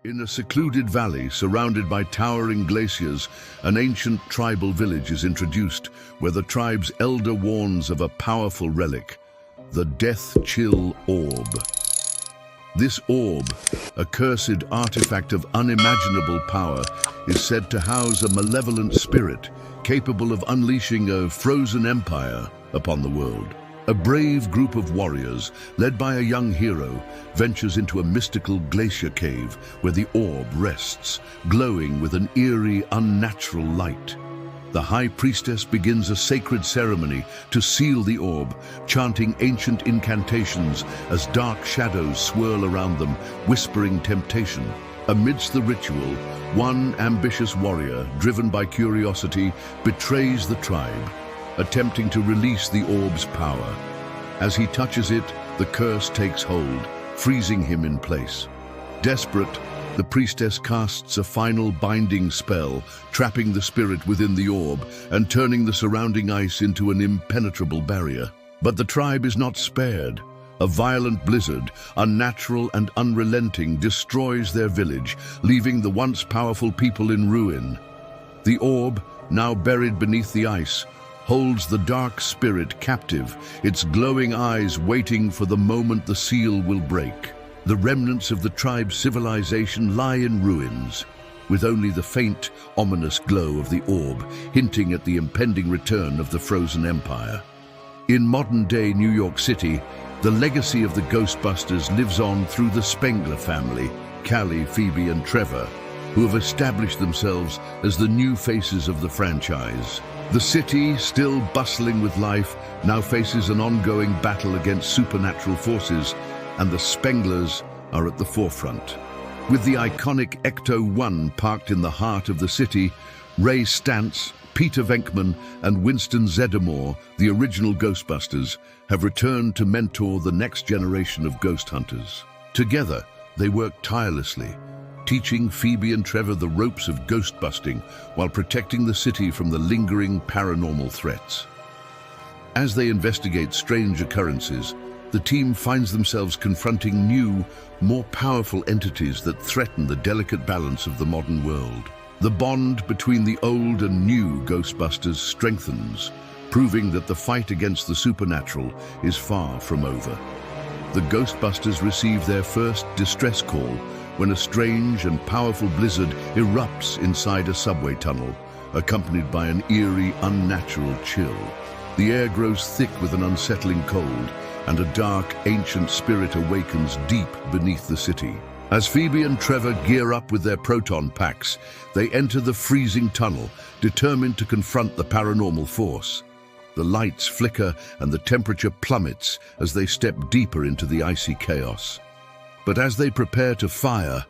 In a secluded valley surrounded by towering glaciers, an ancient tribal village is introduced where the tribe's elder warns of a powerful relic, the Death-Chill Orb. This orb, a cursed artifact of unimaginable power, is said to house a malevolent spirit capable of unleashing a frozen empire upon the world. A brave group of warriors, led by a young hero, ventures into a mystical glacier cave where the orb rests, glowing with an eerie, unnatural light. The High Priestess begins a sacred ceremony to seal the orb, chanting ancient incantations as dark shadows swirl around them, whispering temptation. Amidst the ritual, one ambitious warrior, driven by curiosity, betrays the tribe, attempting to release the orb's power. As he touches it, the curse takes hold, freezing him in place. Desperate, the priestess casts a final binding spell, trapping the spirit within the orb and turning the surrounding ice into an impenetrable barrier. But the tribe is not spared. A violent blizzard, unnatural and unrelenting, destroys their village, leaving the once powerful people in ruin. The orb, now buried beneath the ice, holds the dark spirit captive, its glowing eyes waiting for the moment the seal will break. The remnants of the tribe's civilization lie in ruins, with only the faint, ominous glow of the orb hinting at the impending return of the frozen empire. In modern-day New York City, the legacy of the Ghostbusters lives on through the Spengler family, Callie, Phoebe, and Trevor, who have established themselves as the new faces of the franchise. The city, still bustling with life, now faces an ongoing battle against supernatural forces, and the Spenglers are at the forefront. With the iconic Ecto-1 parked in the heart of the city, Ray Stantz, Peter Venkman, and Winston Zeddemore, the original Ghostbusters, have returned to mentor the next generation of ghost hunters. Together, they work tirelessly, teaching Phoebe and Trevor the ropes of ghost busting while protecting the city from the lingering paranormal threats. As they investigate strange occurrences, the team finds themselves confronting new, more powerful entities that threaten the delicate balance of the modern world. The bond between the old and new Ghostbusters strengthens, proving that the fight against the supernatural is far from over. The Ghostbusters receive their first distress call when a strange and powerful blizzard erupts inside a subway tunnel, accompanied by an eerie, unnatural chill. The air grows thick with an unsettling cold, and a dark, ancient spirit awakens deep beneath the city. As Phoebe and Trevor gear up with their proton packs, they enter the freezing tunnel, determined to confront the paranormal force. The lights flicker and the temperature plummets as they step deeper into the icy chaos. But as they prepare to fire,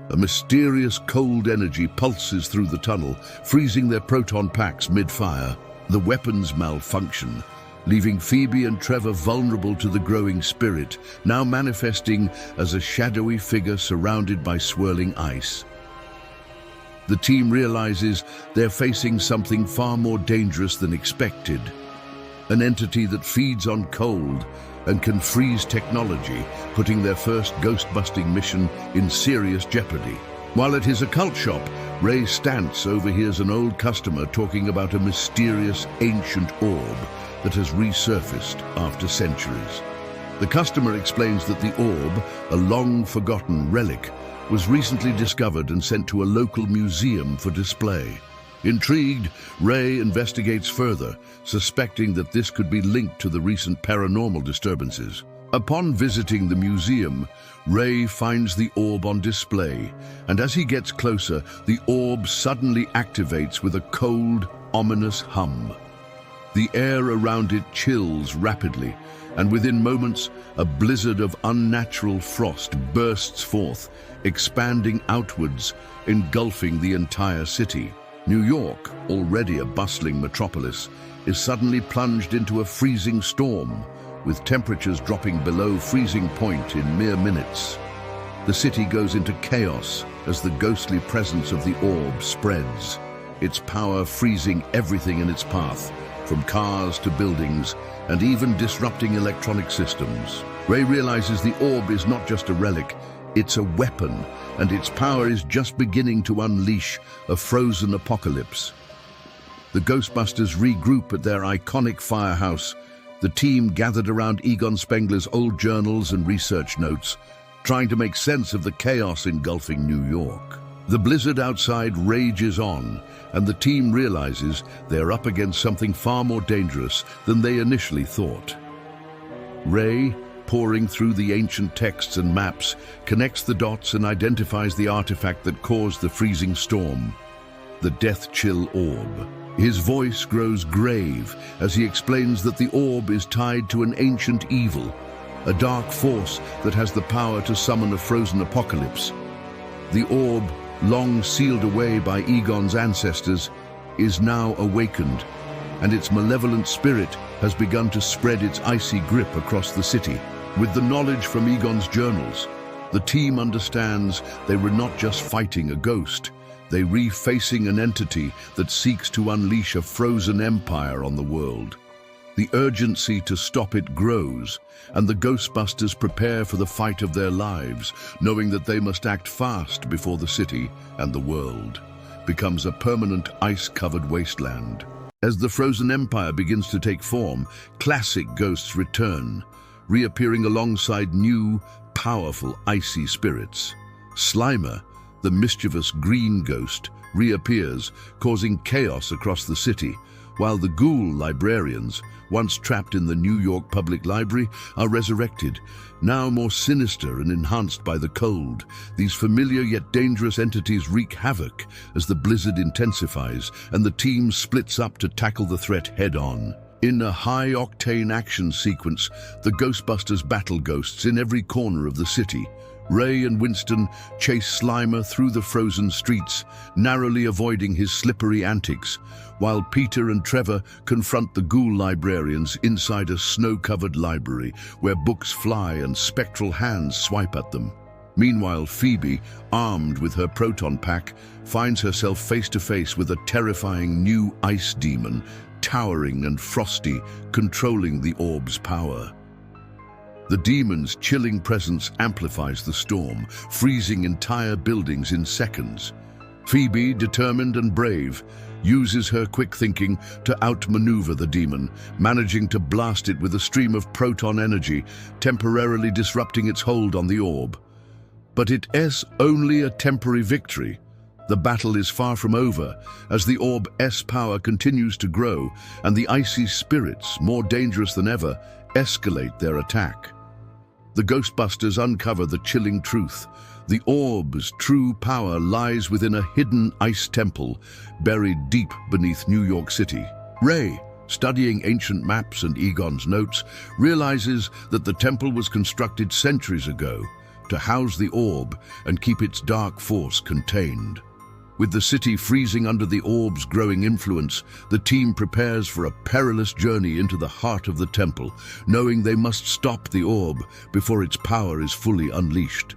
a mysterious cold energy pulses through the tunnel, freezing their proton packs mid-fire. The weapons malfunction, leaving Phoebe and Trevor vulnerable to the growing spirit, now manifesting as a shadowy figure surrounded by swirling ice. The team realizes they're facing something far more dangerous than expected, an entity that feeds on cold and can freeze technology, putting their first ghost-busting mission in serious jeopardy. While at his occult shop, Ray Stantz overhears an old customer talking about a mysterious ancient orb that has resurfaced after centuries. The customer explains that the orb, a long-forgotten relic, was recently discovered and sent to a local museum for display. Intrigued, Ray investigates further, suspecting that this could be linked to the recent paranormal disturbances. Upon visiting the museum, Ray finds the orb on display, and as he gets closer, the orb suddenly activates with a cold, ominous hum. The air around it chills rapidly, and within moments, a blizzard of unnatural frost bursts forth, expanding outwards, engulfing the entire city. New York, already a bustling metropolis, is suddenly plunged into a freezing storm, with temperatures dropping below freezing point in mere minutes. The city goes into chaos as the ghostly presence of the orb spreads, its power freezing everything in its path, from cars to buildings, and even disrupting electronic systems. Ray realizes the orb is not just a relic, It's a weapon, and its power is just beginning to unleash a frozen apocalypse. The Ghostbusters regroup at their iconic firehouse, the team gathered around Egon Spengler's old journals and research notes, trying to make sense of the chaos engulfing New York. The blizzard outside rages on, and the team realizes they're up against something far more dangerous than they initially thought. Ray, pouring through the ancient texts and maps, connects the dots and identifies the artifact that caused the freezing storm, the Death Chill Orb. His voice grows grave as he explains that the orb is tied to an ancient evil, a dark force that has the power to summon a frozen apocalypse. The orb, long sealed away by Egon's ancestors, is now awakened, and its malevolent spirit has begun to spread its icy grip across the city. With the knowledge from Egon's journals, the team understands they were not just fighting a ghost, they were facing an entity that seeks to unleash a frozen empire on the world. The urgency to stop it grows, and the Ghostbusters prepare for the fight of their lives, knowing that they must act fast before the city and the world becomes a permanent ice-covered wasteland. As the frozen empire begins to take form, classic ghosts return, reappearing alongside new, powerful, icy spirits. Slimer, the mischievous green ghost, reappears, causing chaos across the city, while the ghoul librarians, once trapped in the New York Public Library, are resurrected, now more sinister and enhanced by the cold. These familiar yet dangerous entities wreak havoc as the blizzard intensifies and the team splits up to tackle the threat head-on. In a high-octane action sequence, the Ghostbusters battle ghosts in every corner of the city. Ray and Winston chase Slimer through the frozen streets, narrowly avoiding his slippery antics, while Peter and Trevor confront the ghoul librarians inside a snow-covered library where books fly and spectral hands swipe at them. Meanwhile, Phoebe, armed with her proton pack, finds herself face-to-face with a terrifying new ice demon, towering and frosty, controlling the orb's power. The demon's chilling presence amplifies the storm, freezing entire buildings in seconds. Phoebe, determined and brave, uses her quick thinking to outmaneuver the demon, managing to blast it with a stream of proton energy, temporarily disrupting its hold on the orb. But it's only a temporary victory. The battle is far from over, as the orb's power continues to grow, and the icy spirits, more dangerous than ever, escalate their attack. The Ghostbusters uncover the chilling truth. The orb's true power lies within a hidden ice temple, buried deep beneath New York City. Ray, studying ancient maps and Egon's notes, realizes that the temple was constructed centuries ago to house the orb and keep its dark force contained. With the city freezing under the orb's growing influence, the team prepares for a perilous journey into the heart of the temple, knowing they must stop the orb before its power is fully unleashed.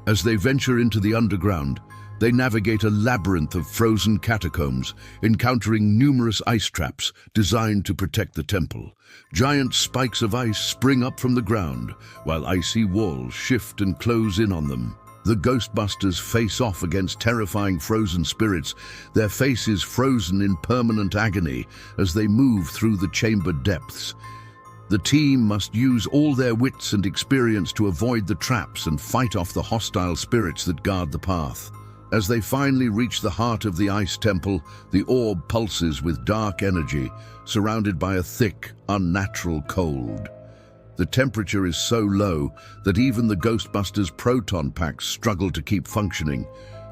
As they venture into the underground, they navigate a labyrinth of frozen catacombs, encountering numerous ice traps designed to protect the temple. Giant spikes of ice spring up from the ground, while icy walls shift and close in on them. The Ghostbusters face off against terrifying frozen spirits, their faces frozen in permanent agony as they move through the chambered depths. The team must use all their wits and experience to avoid the traps and fight off the hostile spirits that guard the path. As they finally reach the heart of the ice temple, the orb pulses with dark energy, surrounded by a thick, unnatural cold. The temperature is so low that even the Ghostbusters' proton packs struggle to keep functioning.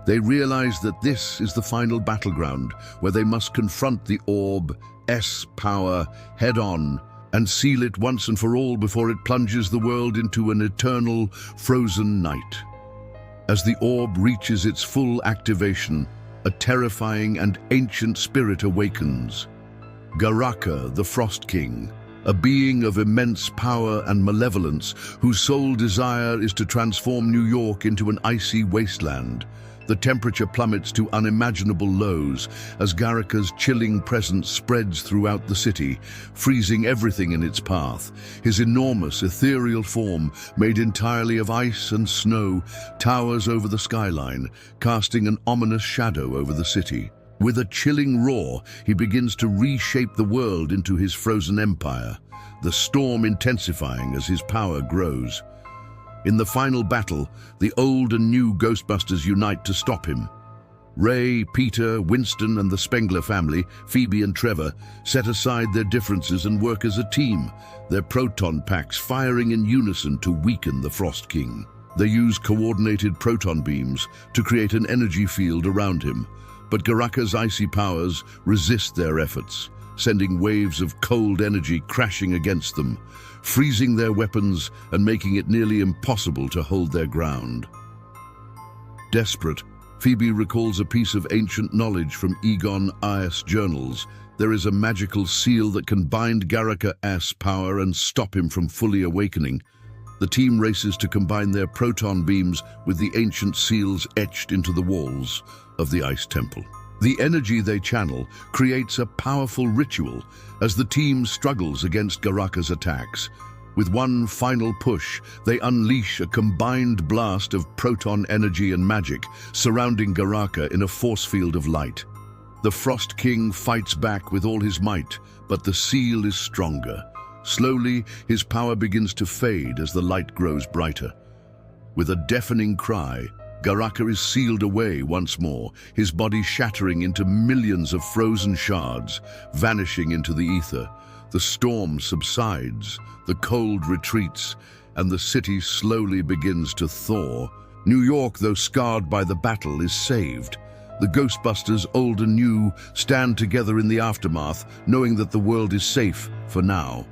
They realize that this is the final battleground, where they must confront the orb's power head-on and seal it once and for all before it plunges the world into an eternal, frozen night. As the orb reaches its full activation, a terrifying and ancient spirit awakens. Garaka, the Frost King, a being of immense power and malevolence whose sole desire is to transform New York into an icy wasteland. The temperature plummets to unimaginable lows as Garaka's chilling presence spreads throughout the city, freezing everything in its path. His enormous, ethereal form, made entirely of ice and snow, towers over the skyline, casting an ominous shadow over the city. With a chilling roar, he begins to reshape the world into his frozen empire, the storm intensifying as his power grows. In the final battle, the old and new Ghostbusters unite to stop him. Ray, Peter, Winston, and the Spengler family, Phoebe and Trevor, set aside their differences and work as a team, their proton packs firing in unison to weaken the Frost King. They use coordinated proton beams to create an energy field around him, but Garaka's icy powers resist their efforts, sending waves of cold energy crashing against them, freezing their weapons and making it nearly impossible to hold their ground. Desperate, Phoebe recalls a piece of ancient knowledge from Egon I's journals. There is a magical seal that can bind Garaka's power and stop him from fully awakening. The team races to combine their proton beams with the ancient seals etched into the walls of the Ice Temple. The energy they channel creates a powerful ritual as the team struggles against Garaka's attacks. With one final push, they unleash a combined blast of proton energy and magic, surrounding Garaka in a force field of light. The Frost King fights back with all his might, but the seal is stronger. Slowly, his power begins to fade as the light grows brighter. With a deafening cry, Garaka is sealed away once more, his body shattering into millions of frozen shards, vanishing into the ether. The storm subsides, the cold retreats, and the city slowly begins to thaw. New York, though scarred by the battle, is saved. The Ghostbusters, old and new, stand together in the aftermath, knowing that the world is safe for now.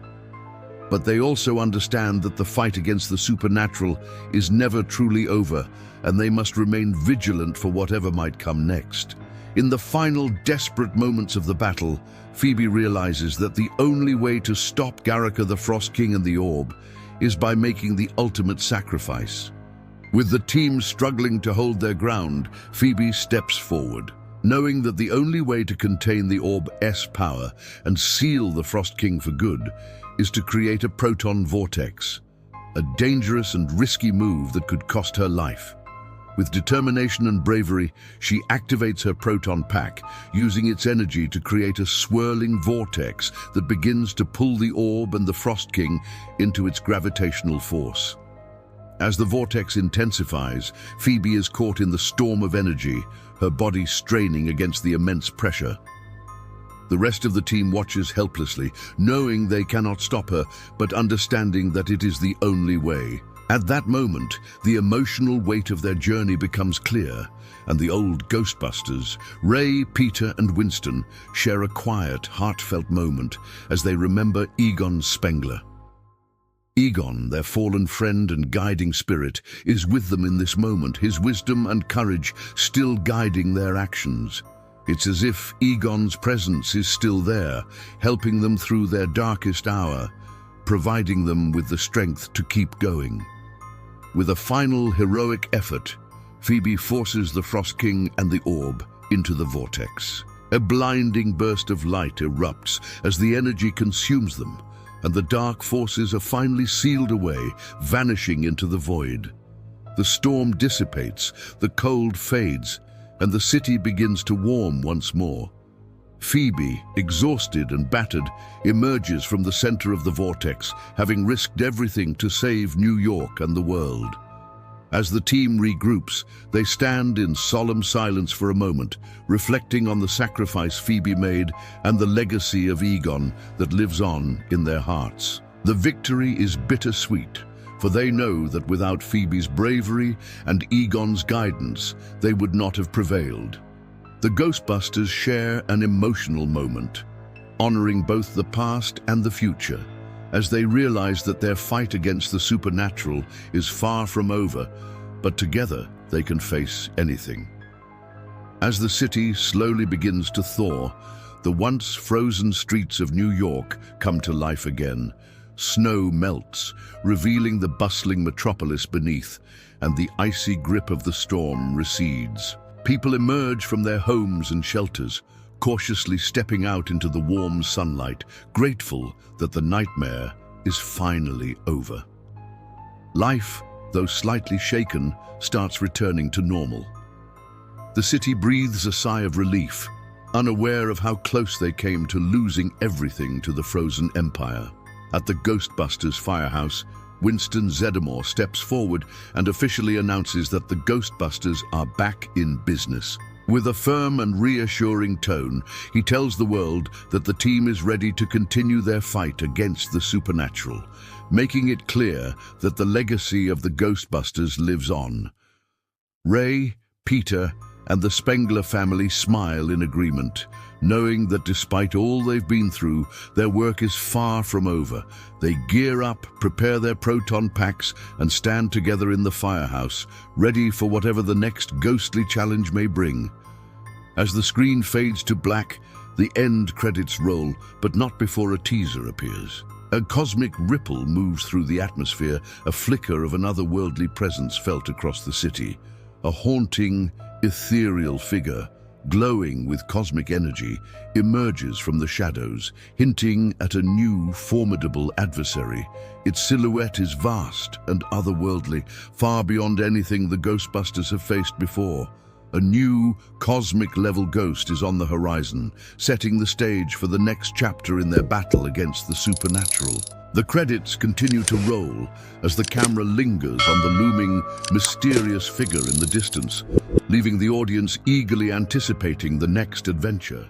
But they also understand that the fight against the supernatural is never truly over, and they must remain vigilant for whatever might come next. In the final desperate moments of the battle, Phoebe realizes that the only way to stop Garaka the Frost King and the Orb is by making the ultimate sacrifice. With the team struggling to hold their ground, Phoebe steps forward, knowing that the only way to contain the Orb's power and seal the Frost King for good is to create a proton vortex, a dangerous and risky move that could cost her life. With determination and bravery, she activates her proton pack, using its energy to create a swirling vortex that begins to pull the Orb and the Frost King into its gravitational force. As the vortex intensifies, Phoebe is caught in the storm of energy, her body straining against the immense pressure. The rest of the team watches helplessly, knowing they cannot stop her, but understanding that it is the only way. At that moment, the emotional weight of their journey becomes clear, and the old Ghostbusters, Ray, Peter, and Winston, share a quiet, heartfelt moment as they remember Egon Spengler. Egon, their fallen friend and guiding spirit, is with them in this moment, his wisdom and courage still guiding their actions. It's as if Egon's presence is still there, helping them through their darkest hour, providing them with the strength to keep going. With a final heroic effort, Phoebe forces the Frost King and the Orb into the vortex. A blinding burst of light erupts as the energy consumes them, and the dark forces are finally sealed away, vanishing into the void. The storm dissipates, the cold fades, and the city begins to warm once more. Phoebe, exhausted and battered, emerges from the center of the vortex, having risked everything to save New York and the world. As the team regroups, they stand in solemn silence for a moment, reflecting on the sacrifice Phoebe made and the legacy of Egon that lives on in their hearts. The victory is bittersweet, for they know that without Phoebe's bravery and Egon's guidance, they would not have prevailed. The Ghostbusters share an emotional moment, honoring both the past and the future, as they realize that their fight against the supernatural is far from over, but together they can face anything. As the city slowly begins to thaw, the once frozen streets of New York come to life again. Snow melts, revealing the bustling metropolis beneath, and the icy grip of the storm recedes. People emerge from their homes and shelters, cautiously stepping out into the warm sunlight, grateful that the nightmare is finally over. Life, though slightly shaken, starts returning to normal. The city breathes a sigh of relief, unaware of how close they came to losing everything to the frozen empire. At the Ghostbusters firehouse, Winston Zeddemore steps forward and officially announces that the Ghostbusters are back in business. With a firm and reassuring tone, he tells the world that the team is ready to continue their fight against the supernatural, making it clear that the legacy of the Ghostbusters lives on. Ray, Peter, and the Spengler family smile in agreement, knowing that despite all they've been through, their work is far from over. They gear up, prepare their proton packs, and stand together in the firehouse, ready for whatever the next ghostly challenge may bring. As the screen fades to black, the end credits roll, but not before a teaser appears. A cosmic ripple moves through the atmosphere, a flicker of an otherworldly presence felt across the city. A haunting, ethereal figure, glowing with cosmic energy, emerges from the shadows, hinting at a new, formidable adversary. Its silhouette is vast and otherworldly, far beyond anything the Ghostbusters have faced before. A new, cosmic-level ghost is on the horizon, setting the stage for the next chapter in their battle against the supernatural. The credits continue to roll as the camera lingers on the looming, mysterious figure in the distance, leaving the audience eagerly anticipating the next adventure.